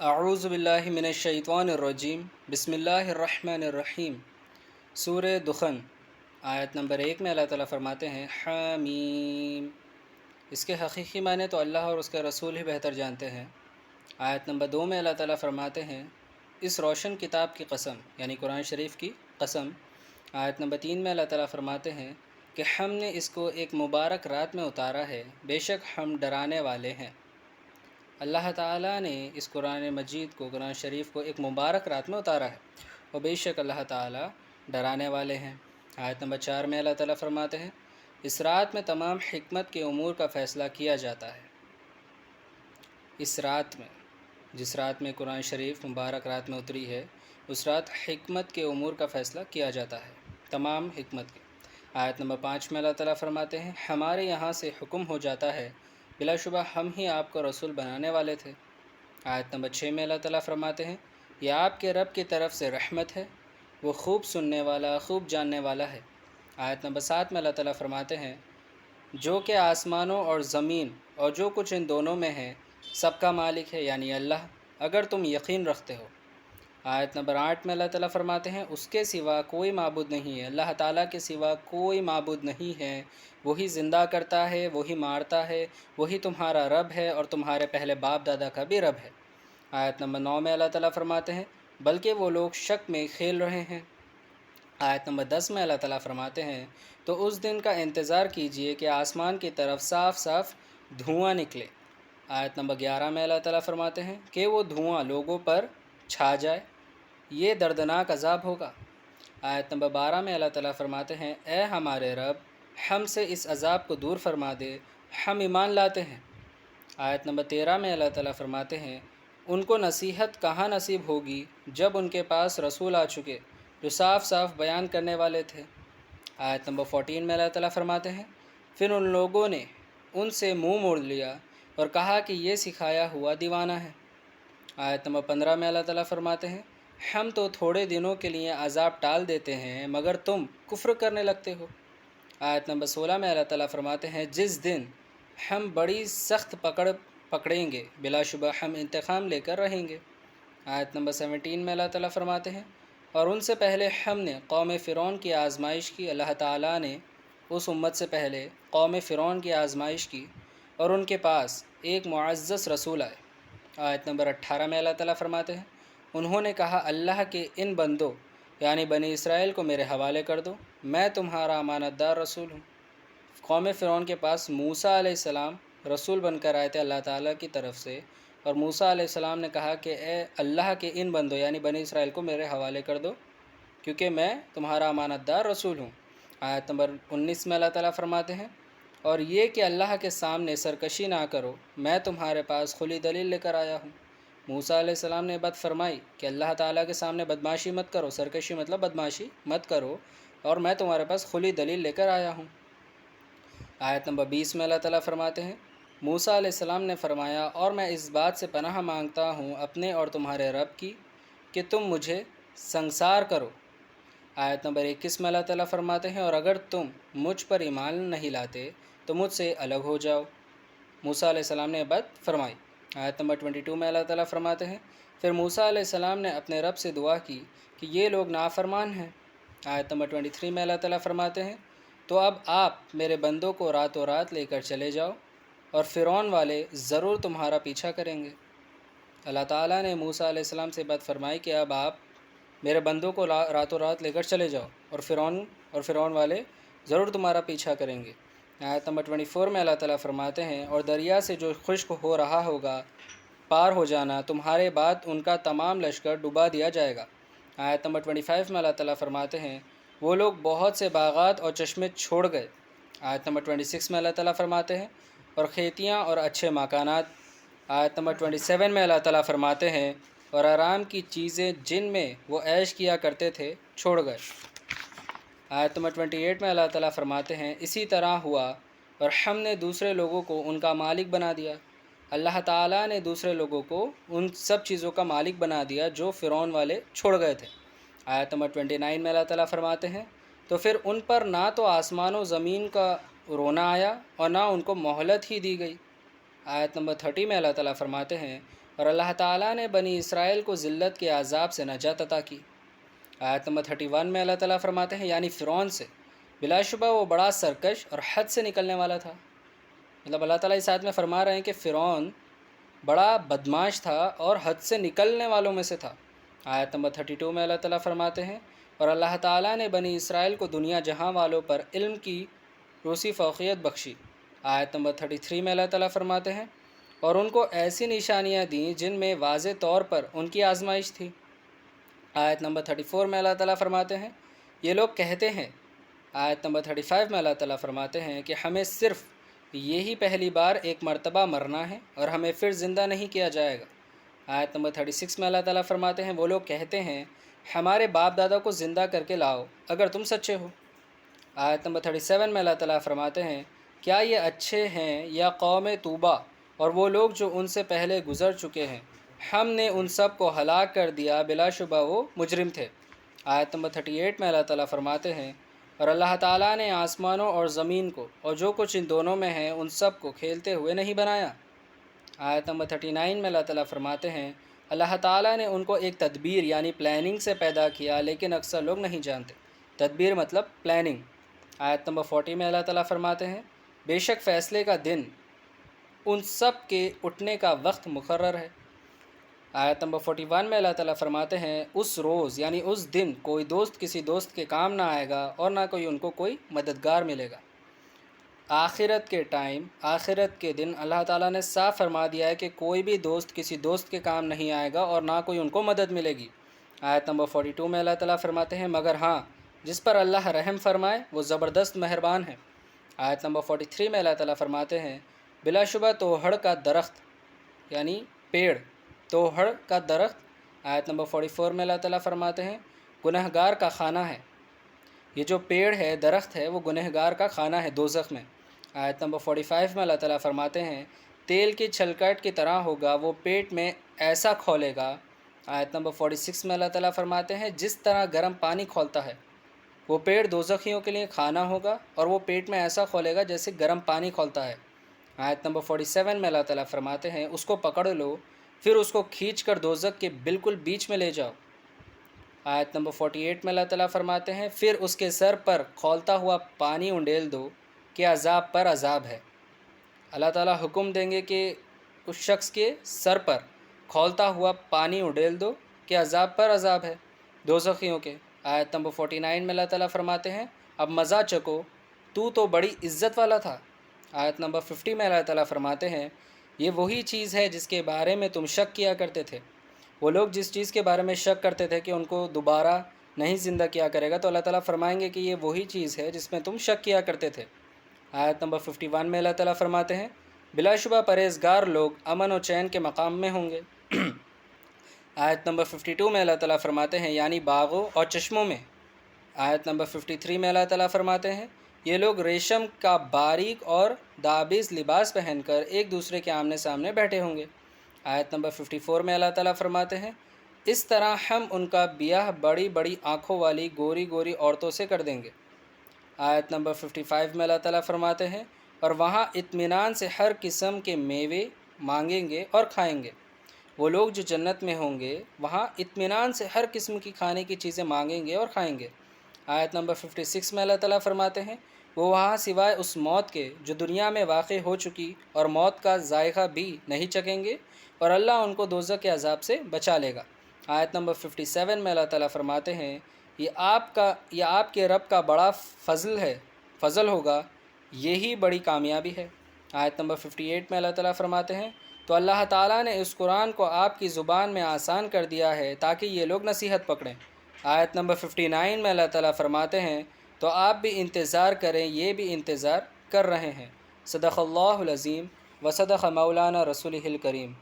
اعوذ باللہ من الشیطان الرجیم بسم اللہ الرحمن الرحیم۔ سورہ دخن آیت نمبر 1 میں اللہ تعالیٰ فرماتے ہیں حامیم۔ اس کے حقیقی معنی تو اللہ اور اس کے رسول ہی بہتر جانتے ہیں۔ آیت نمبر 2 میں اللہ تعالیٰ فرماتے ہیں اس روشن کتاب کی قسم، یعنی قرآن شریف کی قسم۔ آیت نمبر 3 میں اللہ تعالیٰ فرماتے ہیں کہ ہم نے اس کو ایک مبارک رات میں اتارا ہے، بے شک ہم ڈرانے والے ہیں۔ اللہ تعالیٰ نے اس قرآن مجید کو، قرآن شریف کو ایک مبارک رات میں اتارا ہے اور بے شک اللہ تعالیٰ ڈرانے والے ہیں۔ آیت نمبر 4 میں اللہ تعالیٰ فرماتے ہیں اس رات میں تمام حکمت کے امور کا فیصلہ کیا جاتا ہے۔ اس رات میں، جس رات میں قرآن شریف مبارک رات میں اتری ہے، اس رات حکمت کے امور کا فیصلہ کیا جاتا ہے، تمام حکمت کے۔ آیت نمبر 5 میں اللہ تعالیٰ فرماتے ہیں ہمارے یہاں سے حکم ہو جاتا ہے، بلا شبہ ہم ہی آپ کو رسول بنانے والے تھے۔ آیت نمبر 6 میں اللہ تعالیٰ فرماتے ہیں یہ آپ کے رب کی طرف سے رحمت ہے، وہ خوب سننے والا، خوب جاننے والا ہے۔ آیت نمبر 7 میں اللہ تعالیٰ فرماتے ہیں جو کہ آسمانوں اور زمین اور جو کچھ ان دونوں میں ہے سب کا مالک ہے، یعنی اللہ، اگر تم یقین رکھتے ہو۔ آیت نمبر 8 میں اللہ تعالیٰ فرماتے ہیں اس کے سوا کوئی معبود نہیں ہے، اللہ تعالیٰ کے سوا کوئی معبود نہیں ہے، وہی زندہ کرتا ہے، وہی مارتا ہے، وہی تمہارا رب ہے اور تمہارے پہلے باپ دادا کا بھی رب ہے۔ آیت نمبر 9 میں اللہ تعالیٰ فرماتے ہیں بلکہ وہ لوگ شک میں کھیل رہے ہیں۔ آیت نمبر 10 میں اللہ تعالیٰ فرماتے ہیں تو اس دن کا انتظار کیجئے کہ آسمان کی طرف صاف صاف دھواں نکلے۔ آیت نمبر 11 میں اللہ تعالیٰ فرماتے ہیں کہ وہ دھواں لوگوں پر چھا جائے، یہ دردناک عذاب ہوگا۔ آیت نمبر 12 میں اللہ تعالیٰ فرماتے ہیں اے ہمارے رب، ہم سے اس عذاب کو دور فرما دے، ہم ایمان لاتے ہیں۔ آیت نمبر 13 میں اللہ تعالیٰ فرماتے ہیں ان کو نصیحت کہاں نصیب ہوگی جب ان کے پاس رسول آ چکے جو صاف صاف بیان کرنے والے تھے۔ آیت نمبر 14 میں اللہ تعالیٰ فرماتے ہیں پھر ان لوگوں نے ان سے منہ موڑ لیا اور کہا کہ یہ سکھایا ہوا دیوانہ ہے۔ آیت نمبر 15 میں اللہ تعالیٰ فرماتے ہیں ہم تو تھوڑے دنوں کے لیے عذاب ٹال دیتے ہیں مگر تم کفر کرنے لگتے ہو۔ آیت نمبر 16 میں اللہ تعالیٰ فرماتے ہیں جس دن ہم بڑی سخت پکڑیں گے، بلا شبہ ہم انتقام لے کر رہیں گے۔ آیت نمبر 17 میں اللہ تعالیٰ فرماتے ہیں اور ان سے پہلے ہم نے قوم فرعون کی آزمائش کی، اللہ تعالیٰ نے اس امت سے پہلے قوم فرعون کی آزمائش کی اور ان کے پاس ایک معزز رسول آئے۔ آیت نمبر 18 میں اللہ تعالیٰ فرماتے ہیں انہوں نے کہا اللہ کے ان بندوں یعنی بنی اسرائیل کو میرے حوالے کر دو، میں تمہارا امانت دار رسول ہوں۔ قوم فرعون کے پاس موسیٰ علیہ السلام رسول بن کر آئے تھے اللہ تعالیٰ کی طرف سے، اور موسیٰ علیہ السلام نے کہا کہ اے اللہ کے ان بندوں یعنی بنی اسرائیل کو میرے حوالے کر دو کیونکہ میں تمہارا امانت دار رسول ہوں۔ آیت نمبر 19 میں اللہ تعالیٰ فرماتے ہیں اور یہ کہ اللہ کے سامنے سرکشی نہ کرو، میں تمہارے پاس کھلی دلیل لے کر آیا ہوں۔ موسیٰ علیہ السلام نے بات فرمائی کہ اللہ تعالیٰ کے سامنے بدمعاشی مت کرو، سرکشی مطلب بدمعاشی مت کرو، اور میں تمہارے پاس کھلی دلیل لے کر آیا ہوں۔ آیت نمبر 20 میں اللہ تعالیٰ فرماتے ہیں موسیٰ علیہ السلام نے فرمایا اور میں اس بات سے پناہ مانگتا ہوں اپنے اور تمہارے رب کی کہ تم مجھے سنگسار کرو۔ آیت نمبر 21 میں اللہ تعالیٰ فرماتے ہیں اور اگر تم مجھ پر ایمان نہیں لاتے تو مجھ سے الگ ہو جاؤ۔ موسیٰ علیہ السلام نے بات فرمائی۔ آیت نمبر 22 میں اللہ تعالیٰ فرماتے ہیں پھر موسیٰ علیہ السلام نے اپنے رب سے دعا کی کہ یہ لوگ نافرمان ہیں۔ آیت نمبر 23 میں اللہ تعالیٰ فرماتے ہیں تو اب آپ میرے بندوں کو راتوں رات لے کر چلے جاؤ اور فرعون والے ضرور تمہارا پیچھا کریں گے۔ اللہ تعالیٰ نے موسیٰ علیہ السلام سے بات فرمائی کہ اب آپ میرے بندوں کو راتوں رات لے کر چلے جاؤ اور فرعون والے ضرور تمہارا پیچھا کریں گے۔ آیت نمبر 24 میں اللہ تعالیٰ فرماتے ہیں اور دریا سے جو خشک ہو رہا ہوگا پار ہو جانا، تمہارے بعد ان کا تمام لشکر ڈبا دیا جائے گا۔ آیت نمبر 25 میں اللہ تعالیٰ فرماتے ہیں وہ لوگ بہت سے باغات اور چشمے چھوڑ گئے۔ آیت نمبر 26 میں اللہ تعالیٰ فرماتے ہیں اور کھیتیاں اور اچھے مکانات۔ آیت نمبر 27 میں اللہ تعالیٰ فرماتے ہیں اور آرام کی چیزیں جن میں وہ عیش کیا کرتے تھے چھوڑ گئے۔ آیت نمبر 28 میں اللہ تعالیٰ فرماتے ہیں اسی طرح ہوا اور ہم نے دوسرے لوگوں کو ان کا مالک بنا دیا۔ اللہ تعالیٰ نے دوسرے لوگوں کو ان سب چیزوں کا مالک بنا دیا جو فرعون والے چھوڑ گئے تھے۔ آیت نمبر 29 میں اللہ تعالیٰ فرماتے ہیں تو پھر ان پر نہ تو آسمان و زمین کا رونا آیا اور نہ ان کو مہلت ہی دی گئی۔ آیت نمبر 30 میں اللہ تعالیٰ فرماتے ہیں اور اللہ تعالیٰ نے بنی اسرائیل کو ذلت کے عذاب سے نجات عطا کی۔ آیت نمبر 31 میں اللہ تعالیٰ فرماتے ہیں یعنی فرعون سے، بلا شبہ وہ بڑا سرکش اور حد سے نکلنے والا تھا۔ مطلب اللہ تعالیٰ اس آیت میں فرما رہے ہیں کہ فرعون بڑا بدماش تھا اور حد سے نکلنے والوں میں سے تھا۔ آیت نمبر 32 میں اللہ تعالیٰ فرماتے ہیں اور اللہ تعالیٰ نے بنی اسرائیل کو دنیا جہاں والوں پر علم کی روسی فوقیت بخشی۔ آیت نمبر 33 میں اللہ تعالیٰ فرماتے ہیں اور ان کو ایسی نشانیاں دیں جن میں واضح طور پر ان کی آزمائش تھی۔ آیت نمبر 34 میں اللہ تعالیٰ فرماتے ہیں یہ لوگ کہتے ہیں۔ آیت نمبر 35 میں اللہ تعالیٰ فرماتے ہیں کہ ہمیں صرف یہی پہلی بار ایک مرتبہ مرنا ہے اور ہمیں پھر زندہ نہیں کیا جائے گا۔ آیت نمبر 36 میں اللہ تعالیٰ فرماتے ہیں وہ لوگ کہتے ہیں ہمارے باپ دادا کو زندہ کر کے لاؤ اگر تم سچے ہو۔ آیت نمبر 37 میں اللہ تعالیٰ فرماتے ہیں کیا یہ اچھے ہیں یا قوم توبہ اور وہ لوگ جو ان سے پہلے گزر چکے ہیں، ہم نے ان سب کو ہلاک کر دیا، بلا شبہ وہ مجرم تھے۔ آیت نمبر 38 میں اللہ تعالیٰ فرماتے ہیں اور اللہ تعالیٰ نے آسمانوں اور زمین کو اور جو کچھ ان دونوں میں ہے ان سب کو کھیلتے ہوئے نہیں بنایا۔ آیت نمبر 39 میں اللہ تعالیٰ فرماتے ہیں اللہ تعالیٰ نے ان کو ایک تدبیر یعنی پلاننگ سے پیدا کیا لیکن اکثر لوگ نہیں جانتے۔ تدبیر مطلب پلاننگ۔ آیت نمبر 40 میں اللہ تعالیٰ فرماتے ہیں بے شک فیصلے کا دن ان سب کے اٹھنے کا وقت مقرر ہے۔ آیت نمبر 41 میں اللہ تعالیٰ فرماتے ہیں اس روز یعنی اس دن کوئی دوست کسی دوست کے کام نہ آئے گا اور نہ کوئی ان کو کوئی مددگار ملے گا۔ آخرت کے ٹائم، آخرت کے دن اللہ تعالیٰ نے صاف فرما دیا ہے کہ کوئی بھی دوست کسی دوست کے کام نہیں آئے گا اور نہ کوئی ان کو مدد ملے گی۔ آیت نمبر 42 میں اللہ تعالیٰ فرماتے ہیں مگر ہاں جس پر اللہ رحم فرمائے وہ زبردست مہربان ہے۔ آیت نمبر 43 میں اللہ تعالیٰ فرماتے ہیں بلا شبہ توحڑ کا درخت یعنی پیڑ، توحڑ کا درخت۔ آیت نمبر 44 میں اللہ تعالیٰ فرماتے ہیں گنہگار کا خانہ ہے، یہ جو پیڑ ہے درخت ہے وہ گنہگار کا خانہ ہے دوزخ میں۔ آیت نمبر 45 میں اللہ تعالیٰ فرماتے ہیں تیل کی چھلکٹ کی طرح ہوگا، وہ پیٹ میں ایسا کھولے گا۔ آیت نمبر 46 میں اللہ تعالیٰ فرماتے ہیں جس طرح گرم پانی کھولتا ہے وہ پیڑ دوزخیوں کے لیے کھانا ہوگا اور وہ پیٹ میں ایسا کھولے گا جیسے گرم پانی کھولتا ہے۔ آیت نمبر 47 میں اللہ تعالیٰ فرماتے ہیں اس کو پکڑ لو پھر اس کو کھینچ کر دوزخ کے بالکل بیچ میں لے جاؤ۔ آیت نمبر 48 میں اللہ تعالیٰ فرماتے ہیں پھر اس کے سر پر کھولتا ہوا پانی انڈیل دو کہ عذاب پر عذاب ہے۔ اللہ تعالیٰ حکم دیں گے کہ اس شخص کے سر پر کھولتا ہوا پانی انڈیل دو کہ عذاب پر عذاب ہے دوزخیوں کے۔ آیت نمبر 49 میں اللہ تعالیٰ فرماتے ہیں اب مزہ چکو تو بڑی عزت والا تھا۔ آیت نمبر 50 میں اللہ تعالیٰ فرماتے ہیں یہ وہی چیز ہے جس کے بارے میں تم شک کیا کرتے تھے۔ وہ لوگ جس چیز کے بارے میں شک کرتے تھے کہ ان کو دوبارہ نہیں زندہ کیا کرے گا تو اللہ تعالیٰ فرمائیں گے کہ یہ وہی چیز ہے جس میں تم شک کیا کرتے تھے۔ آیت نمبر 51 میں اللہ تعالیٰ فرماتے ہیں بلا شبہ پرہیزگار لوگ امن و چین کے مقام میں ہوں گے۔ آیت نمبر 52 میں اللہ تعالیٰ فرماتے ہیں یعنی باغوں اور چشموں میں۔ آیت نمبر 53 میں اللہ تعالیٰ فرماتے ہیں یہ لوگ ریشم کا باریک اور دابیز لباس پہن کر ایک دوسرے کے آمنے سامنے بیٹھے ہوں گے۔ آیت نمبر 54 میں اللہ تعالیٰ فرماتے ہیں اس طرح ہم ان کا بیاہ بڑی بڑی آنکھوں والی گوری گوری عورتوں سے کر دیں گے۔ آیت نمبر 55 میں اللہ تعالیٰ فرماتے ہیں اور وہاں اطمینان سے ہر قسم کے میوے مانگیں گے اور کھائیں گے۔ وہ لوگ جو جنت میں ہوں گے وہاں اطمینان سے ہر قسم کی کھانے کی چیزیں مانگیں گے اور کھائیں گے۔ آیت نمبر 56 میں اللہ تعالیٰ فرماتے ہیں وہ وہاں سوائے اس موت کے جو دنیا میں واقع ہو چکی اور موت کا ذائقہ بھی نہیں چکھیں گے اور اللہ ان کو دوزخ کے عذاب سے بچا لے گا۔ آیت نمبر 57 میں اللہ تعالیٰ فرماتے ہیں یہ آپ کے رب کا بڑا فضل ہوگا، یہی بڑی کامیابی ہے۔ آیت نمبر 58 میں اللہ تعالیٰ فرماتے ہیں تو اللہ تعالیٰ نے اس قرآن کو آپ کی زبان میں آسان کر دیا ہے تاکہ یہ لوگ نصیحت پکڑیں۔ آیت نمبر 59 میں اللہ تعالیٰ فرماتے ہیں تو آپ بھی انتظار کریں، یہ بھی انتظار کر رہے ہیں۔ صدق اللہ العظیم و صدق مولانا رسولہ الکریم۔